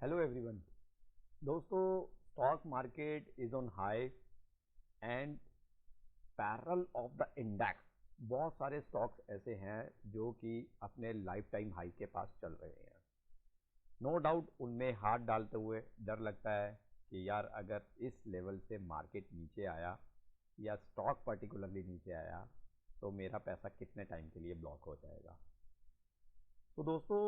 Hello everyone. दोस्तों, stock market is on high and parallel of the index बहुत सारे stocks ऐसे हैं जो कि अपने लाइफ टाइम हाई के पास चल रहे हैं। नो डाउट उनमें हाथ डालते हुए डर लगता है कि यार अगर इस लेवल से मार्केट नीचे आया या स्टॉक पर्टिकुलरली नीचे आया तो मेरा पैसा कितने टाइम के लिए ब्लॉक हो जाएगा। तो दोस्तों,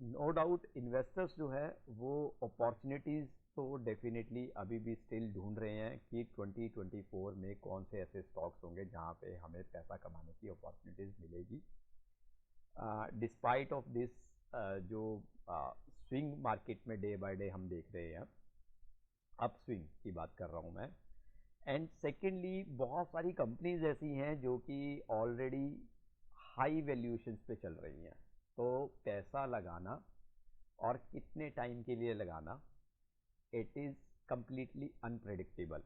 नो डाउट इन्वेस्टर्स जो है वो अपॉर्चुनिटीज़ तो डेफिनेटली अभी भी स्टिल ढूंढ रहे हैं कि 2024 में कौन से ऐसे स्टॉक्स होंगे जहां पे हमें पैसा कमाने की अपॉर्चुनिटीज़ मिलेगी। डिस्पाइट ऑफ दिस जो स्विंग मार्केट में डे बाय डे हम देख रहे हैं, अप स्विंग की बात कर रहा हूं मैं। एंड सेकेंडली बहुत सारी कंपनीज ऐसी हैं जो कि ऑलरेडी हाई वैल्यूएशंस पे चल रही हैं। तो पैसा लगाना और कितने टाइम के लिए लगाना, इट इज़ कम्प्लीटली अनप्रेडिक्टेबल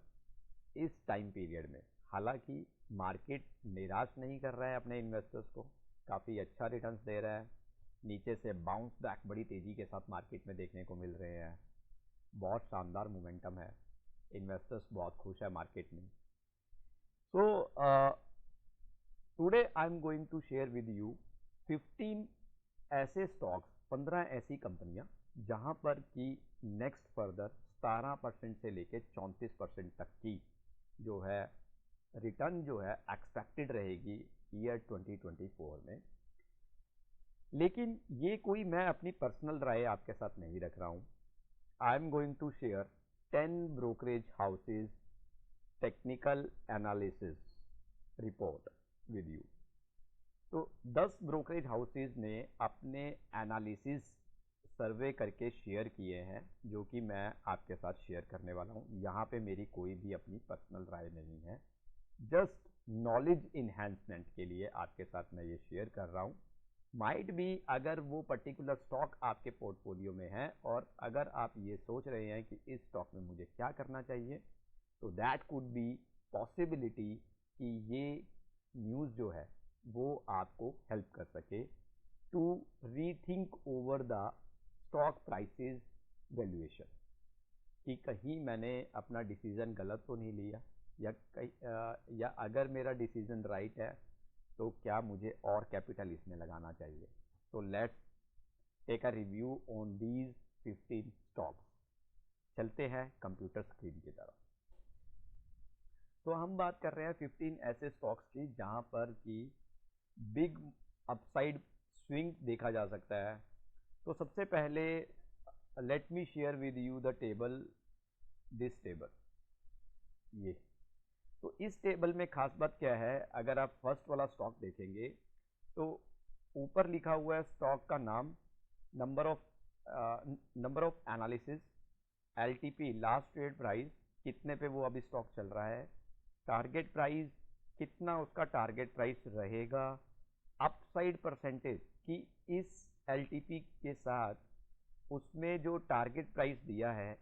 इस टाइम पीरियड में। हालांकि मार्केट निराश नहीं कर रहा है अपने इन्वेस्टर्स को, काफ़ी अच्छा रिटर्न्स दे रहा है। नीचे से बाउंस बैक बड़ी तेज़ी के साथ मार्केट में देखने को मिल रहे हैं। बहुत शानदार मोमेंटम है, इन्वेस्टर्स बहुत खुश है मार्केट में। So today I am going to share with you 15 ऐसे स्टॉक्स, 15 ऐसी कंपनियां जहां पर कि नेक्स्ट फर्दर 17% से लेकर 34% तक की जो है रिटर्न जो है एक्सपेक्टेड रहेगी ईयर 2024 में। लेकिन ये कोई मैं अपनी पर्सनल राय आपके साथ नहीं रख रहा हूं। I am going to share 10 brokerage houses technical analysis report with you. तो 10 ब्रोकरेज हाउसेज ने अपने एनालिसिस सर्वे करके शेयर किए हैं जो कि मैं आपके साथ शेयर करने वाला हूं। यहाँ पे मेरी कोई भी अपनी पर्सनल राय नहीं है, जस्ट नॉलेज इन्हेंसमेंट के लिए आपके साथ मैं ये शेयर कर रहा हूँ। माइट भी अगर वो पर्टिकुलर स्टॉक आपके पोर्टफोलियो में है और अगर आप ये सोच रहे हैं कि इस स्टॉक में मुझे क्या करना चाहिए, तो दैट कुड बी पॉसिबिलिटी कि ये न्यूज़ जो है वो आपको हेल्प कर सके to rethink over the stock prices valuation, कि कहीं मैंने अपना डिसीजन गलत तो नहीं लिया या अगर मेरा डिसीजन राइट है तो क्या मुझे और कैपिटल इसमें लगाना चाहिए। तो let's take a review on these 15 stocks. चलते हैं कंप्यूटर स्क्रीन की तरफ। तो हम बात कर रहे हैं 15 ऐसे स्टॉक्स की जहां पर कि बिग अपसाइड स्विंग देखा जा सकता है। तो सबसे पहले let me share with you the table, this table, ये। तो इस टेबल में खास बात क्या है, अगर आप फर्स्ट वाला स्टॉक देखेंगे तो ऊपर लिखा हुआ है स्टॉक का नाम, number of analysis, LTP last trade price, कितने पे वो अभी स्टॉक चल रहा है, टारगेट प्राइस, कितना उसका टारगेट प्राइस रहेगा, अपसाइड परसेंटेज कि इस एलटीपी के साथ उसमें जो टारगेट प्राइस दिया है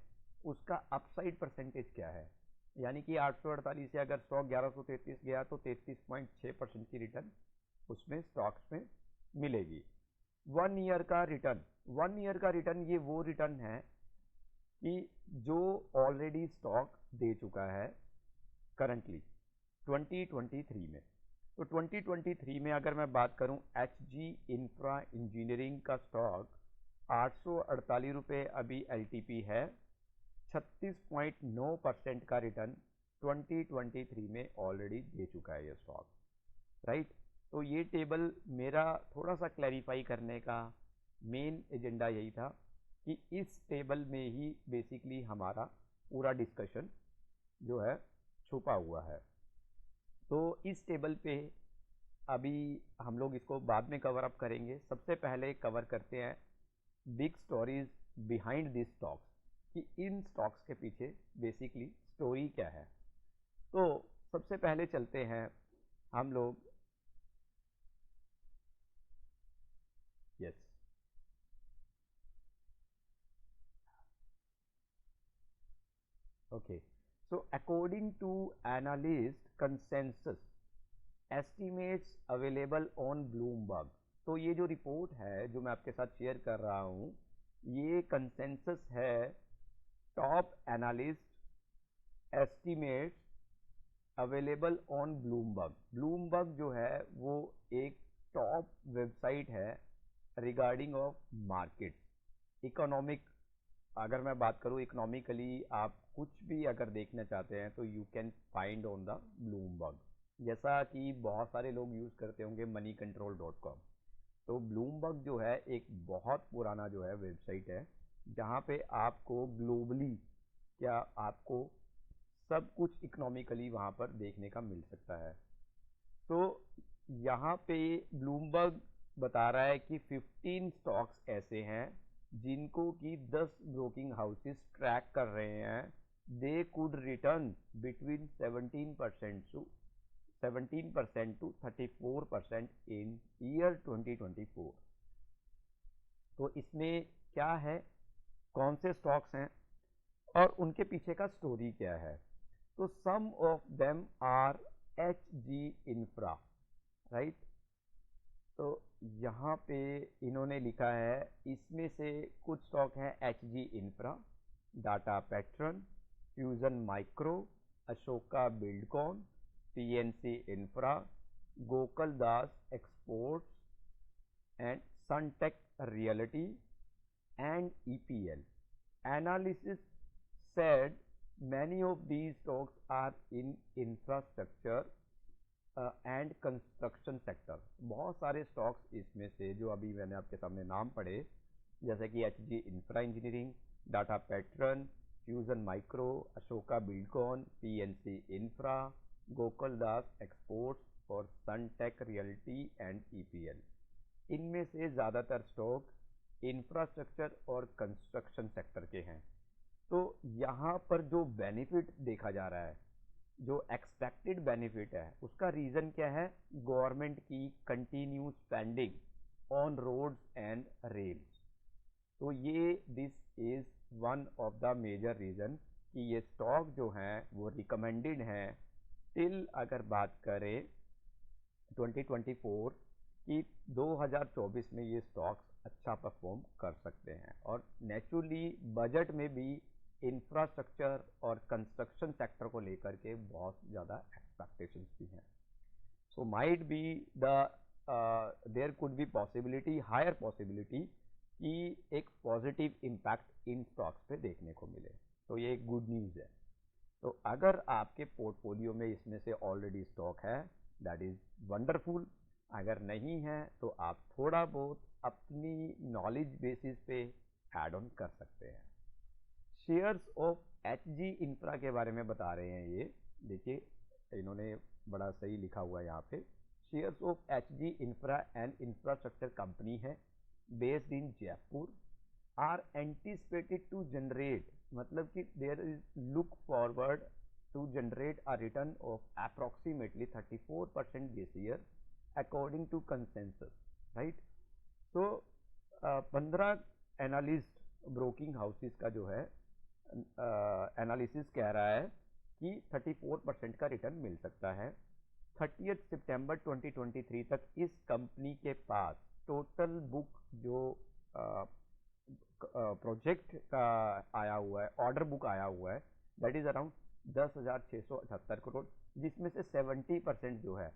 उसका अपसाइड परसेंटेज क्या है। यानी कि 848 से अगर स्टॉक 1133 गया तो 33.6% की रिटर्न उसमें स्टॉक्स में मिलेगी। 1 ईयर का रिटर्न, 1 ईयर का रिटर्न ये वो रिटर्न है कि जो ऑलरेडी स्टॉक दे चुका है करंटली 2023 में। तो 2023 में अगर मैं बात करूं, एचजी इंफ्रा इंजीनियरिंग का स्टॉक 848 रुपये अभी एलटीपी है, 36.9% का रिटर्न 2023 में ऑलरेडी दे चुका है ये स्टॉक, राइट। तो ये टेबल मेरा थोड़ा सा क्लैरिफाई करने का मेन एजेंडा यही था कि इस टेबल में ही बेसिकली हमारा पूरा डिस्कशन जो है छुपा हुआ है। तो इस टेबल पे अभी हम लोग इसको बाद में कवर अप करेंगे। सबसे पहले कवर करते हैं big stories behind this stocks, कि इन स्टॉक्स के पीछे बेसिकली स्टोरी क्या है। तो सबसे पहले चलते हैं हम लोग, yes, okay. So according to analyst consensus estimates available on Bloomberg, तो ये जो रिपोर्ट है जो मैं आपके साथ शेयर कर रहा हूँ ये कंसेंसस है top analyst estimate available on Bloomberg. Bloomberg जो है वो एक टॉप वेबसाइट है रिगार्डिंग ऑफ मार्केट इकोनॉमिक। अगर मैं बात करूँ इकोनॉमिकली आप कुछ भी अगर देखना चाहते हैं तो you can find on the Bloomberg. जैसा कि बहुत सारे लोग यूज़ करते होंगे moneycontrol.com। तो ब्लूमबर्ग जो है एक बहुत पुराना जो है वेबसाइट है जहाँ पे आपको ग्लोबली क्या आपको सब कुछ इकोनॉमिकली वहाँ पर देखने का मिल सकता है। तो यहाँ पे ब्लूमबर्ग बता रहा है कि 15 स्टॉक्स ऐसे हैं जिनको कि 10 ब्रोकिंग हाउसेस ट्रैक कर रहे हैं। They could return between 17% to 34% in year 2024। तो इसमें क्या है, कौन से स्टॉक्स हैं और उनके पीछे का स्टोरी क्या है। तो some of them are HG infra, right. तो यहाँ पे इन्होंने लिखा है इसमें से कुछ स्टॉक हैं HG infra, data pattern, fusion micro, Ashoka Buildcon, PNC infra, Gokul Das exports and Suntech Realty and EPL. Analysis said many of these stocks are in infrastructure and construction sector। बहुत सारे स्टॉक्स इसमें से जो अभी मैंने आपके सामने नाम पढ़े, जैसे कि HG infra engineering, data pattern, fusion micro, Ashoka Buildcon, PNC infra, Gokul Das exports और सनटेक रियल्टी एंड EPL। इनमें से ज़्यादातर स्टॉक इंफ्रास्ट्रक्चर और कंस्ट्रक्शन सेक्टर के हैं। तो यहाँ पर जो बेनिफिट देखा जा रहा है, जो एक्सपेक्टेड बेनिफिट है, उसका रीज़न क्या है, गवर्नमेंट की continue spending on roads and rails. तो ये this is one of the major reason कि ये स्टॉक जो हैं वो रिकमेंडेड हैं टिल, अगर बात करें 2024 कि 2024 में ये स्टॉक्स अच्छा परफॉर्म कर सकते हैं। और नेचुरली बजट में भी इंफ्रास्ट्रक्चर और कंस्ट्रक्शन सेक्टर को लेकर के बहुत ज़्यादा एक्सपेक्टेशंस भी हैं। So might be the there could be possibility, higher possibility कि एक पॉजिटिव इम्पैक्ट इन स्टॉक्स पे देखने को मिले। तो ये एक गुड न्यूज़ है। तो अगर आपके पोर्टफोलियो में इसमें से ऑलरेडी स्टॉक है, दैट इज़ वंडरफुल। अगर नहीं है तो आप थोड़ा बहुत अपनी नॉलेज बेसिस पे ऐड ऑन कर सकते हैं। शेयर्स ऑफ HG इंफ्रा के बारे में बता रहे हैं ये, देखिए इन्होंने बड़ा सही लिखा हुआ है यहाँ पे। Shares of HG infra and infrastructure company है based in Jaipur, are anticipated to generate, मतलब कि there is look forward to generate a return of approximately 34% this year according to consensus, right. तो 15 एनालिस्ट ब्रोकिंग हाउसेस का जो है analysis कह रहा है कि 34% का रिटर्न मिल सकता है। 30 सितंबर 2023 तक इस कंपनी के पास टोटल बुक जो प्रोजेक्ट का आया हुआ है, ऑर्डर बुक आया हुआ है, दैट इज अराउंड 10,678 करोड़, जिसमें से 70% जो है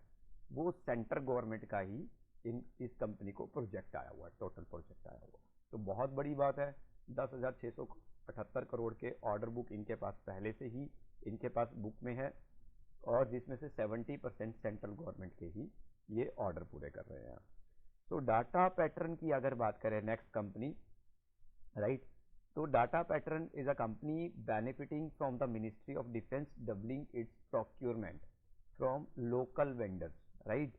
वो सेंट्रल गवर्नमेंट का ही इस कंपनी को प्रोजेक्ट आया हुआ है, टोटल प्रोजेक्ट आया हुआ है। तो बहुत बड़ी बात है, 10,678 करोड़ के ऑर्डर बुक इनके पास पहले से ही इनके पास बुक में है, और जिसमें से 70% सेंट्रल गवर्नमेंट के ही ये ऑर्डर पूरे कर रहे हैं। तो डाटा पैटर्न की अगर बात करें, नेक्स्ट कंपनी, राइट। तो data pattern is a company benefiting from the ministry of defence doubling it's procurement from local vendors, right,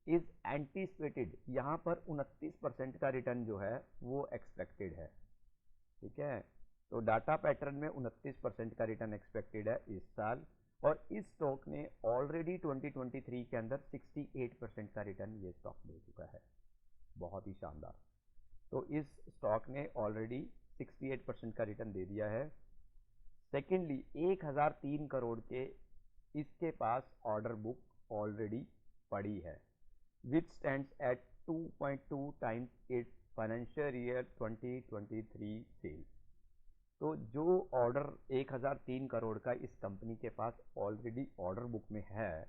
is anticipated. यहाँ पर 29% का रिटर्न जो है वो एक्सपेक्टेड है, ठीक है। तो डाटा पैटर्न में 29% का रिटर्न एक्सपेक्टेड है इस साल, और इस स्टॉक ने ऑलरेडी 2023 के अंदर 68% का रिटर्न ये स्टॉक दे चुका है, बहुत ही शानदार। तो इस स्टॉक ने ऑलरेडी 68% का रिटर्न दे दिया है। सेकेंडली 1003 करोड़ के इसके पास ऑर्डर बुक ऑलरेडी पड़ी है, which stands at 2.2 times its financial year 2023 sale. तो जो ऑर्डर 1003 करोड़ का इस कंपनी के पास ऑलरेडी ऑर्डर बुक में है,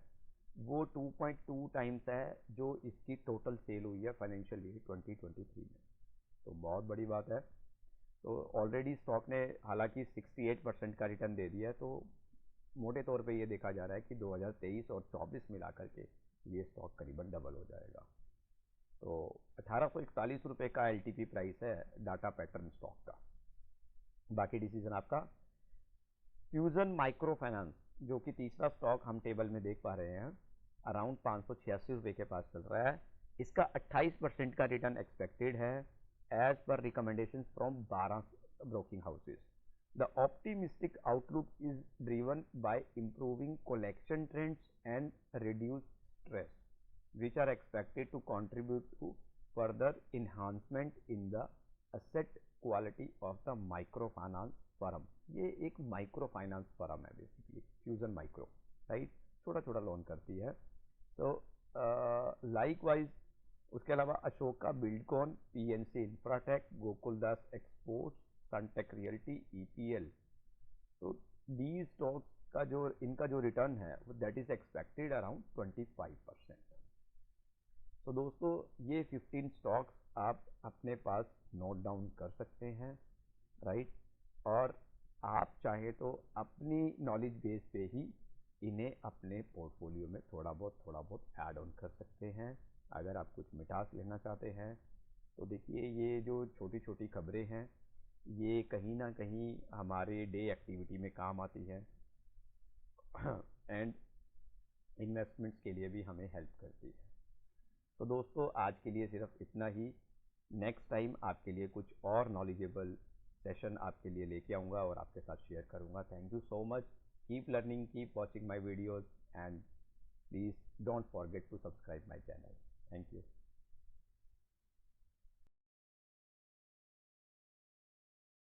वो 2.2 टाइम्स है जो इसकी टोटल सेल हुई है फाइनेंशियल ईयर 2023 में। तो बहुत बड़ी बात है। तो ऑलरेडी स्टॉक ने हालांकि 68% का रिटर्न दे दिया है, तो मोटे तौर पे ये देखा जा रहा है कि 2023 और 24 मिला करके ये स्टॉक करीबन डबल हो जाएगा। तो 1841 रुपये का एलटीपी प्राइस है डाटा पैटर्न स्टॉक का। बाकी डिसीजन आपका। फ्यूजन माइक्रो फाइनेंस जो कि तीसरा स्टॉक हम टेबल में देख पा रहे हैं, अराउंड 586 रुपये के पास चल रहा है। इसका 28% का रिटर्न एक्सपेक्टेड है as per recommendation from 12 broking houses. The optimistic outlook is driven by improving collection trends and reduced stress, which are expected to contribute to further enhancement in the asset quality of the microfinance firm. ये एक micro finance firm है basically, Fusion Micro, right, छोटा छोटा loan करती है। तो likewise उसके अलावा अशोका बिल्डकॉन, पीएनसी इंफ्राटेक, गोकुलदास एक्सपोर्ट्स, सनटेक रियल्टी, ईपीएल। तो दी स्टॉक्स का जो इनका जो रिटर्न है वो दैट इज एक्सपेक्टेड अराउंड 25%। तो दोस्तों ये 15 स्टॉक्स आप अपने पास नोट डाउन कर सकते हैं, राइट। और आप चाहे तो अपनी नॉलेज बेस पे ही इन्हें अपने पोर्टफोलियो में थोड़ा बहुत ऐड ऑन कर सकते हैं। अगर आप कुछ मिठास लेना चाहते हैं तो देखिए ये जो छोटी छोटी खबरें हैं ये कहीं ना कहीं हमारे डे एक्टिविटी में काम आती है एंड इन्वेस्टमेंट्स के लिए भी हमें हेल्प करती है। तो दोस्तों आज के लिए सिर्फ इतना ही। नेक्स्ट टाइम आपके लिए कुछ और नॉलेजेबल सेशन आपके लिए लेके आऊँगा और आपके साथ शेयर करूँगा। Thank you so much. Keep learning, keep watching my videos and please don't forget to subscribe my channel. Thank you.